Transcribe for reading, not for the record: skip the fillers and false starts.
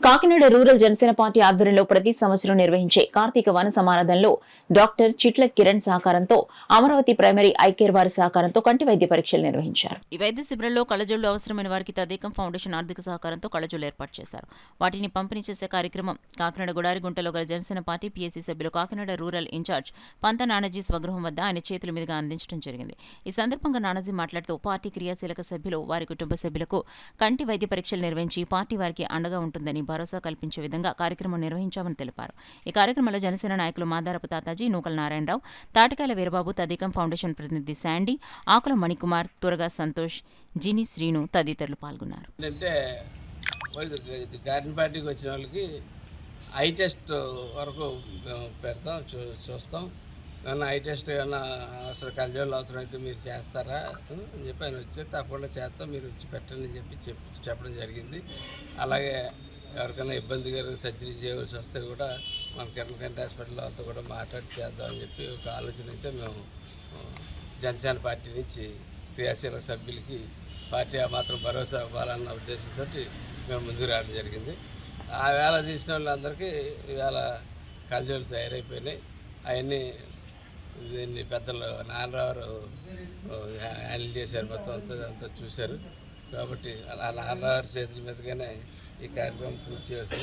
Kakinada rural Janasena party ఆధ్వర్యంలో ప్రతి సంవత్సరం నిర్వహించే కార్తీక వన సమారాధనలో డాక్టర్ చిట్ల కిరణ్ సహకారంతో అమరావతి ప్రైమరీ ఐకేర్ వారి సహకారంతో కంటి వైద్య పరీక్షలు నిర్వహించారు. ఈ వైద్య శిబిరంలో కళ్లజోళ్లు అవసరమైన వారికి తదేకం ఫౌండేషన్ ఆర్థిక సహకారంతో కళ్లజోళ్లు ఏర్పాటు చేశారు. వాటిని పంపిణీ చేసే కార్యక్రమం కాకినాడ గుడారిగుంటలో గల జనసేన పార్టీ పీఎస్సీ సభ్యులు కాకినాడ రూరల్ ఇన్ఛార్జ్ పంత నానాజీ స్వగృహం వద్ద ఆయన చేతుల మీదుగా అందించడం జరిగింది. ఈ సందర్భంగా నానాజీ మాట్లాడుతూ పార్టీ క్రియాశీలక సభ్యులు వారి కుటుంబ సభ్యులకు కంటి వైద్య పరీక్షలు నిర్వహించి పార్టీ వారికి అండగా ఉంటుందని భరోసా కల్పించే విధంగా కార్యక్రమం నిర్వహించామని తెలిపారు. ఈ కార్యక్రమంలో జనసేన నాయకులు మాదారపు తాతాజీ, నూకల నారాయణరావు, తాటికాయల వీరబాబు, తదేకం ఫౌండేషన్ ప్రతినిధి శాండీ, ఆకుల మణికుమార్, తురగా సంతోష్, జిని శ్రీను తదితరులు పాల్గొన్నారు. గార్డెన్ పార్టీకి వచ్చిన వాళ్ళకి ఐ టెస్ట్ వరకు పెడతాం, చూస్తాం. ఏమన్నా ఐ టెస్ట్ ఏమన్నా అసలు కళ్ళజోళ్ళు అవసరం అయితే మీరు చేస్తారా అని చెప్పి ఆయన వచ్చి తప్పకుండా చేస్తాం, మీరు వచ్చి పెట్టండి అని చెప్పడం జరిగింది. అలాగే ఎవరికైనా ఇబ్బంది కలిగి సర్జరీ చేయవలసి వస్తే కూడా మన కిరణ్ కంటి హాస్పిటల్ అంతా కూడా మాట్లాడి చేద్దామని చెప్పి ఒక ఆలోచన అయితే మేము జనసేన పార్టీ నుంచి క్రియాశీలక సభ్యులకి పార్టీ ఆ మాత్రం భరోసా ఇవ్వాలన్న ఉద్దేశంతో మేము ముందుకు రావడం జరిగింది. ఆ వేళ తీసిన వాళ్ళందరికీ ఈవేళ కళ్ళజోళ్ళు తయారైపోయినాయి. అవన్నీ దీన్ని పెద్దలు నాన్నరావు హ్యాండిల్ చేశారు, మొత్తం అంతా చూశారు. కాబట్టి అలా నాన్నరావు చేతుల మీదుగానే ఈ కార్యక్రమం పూర్తి చేస్తూ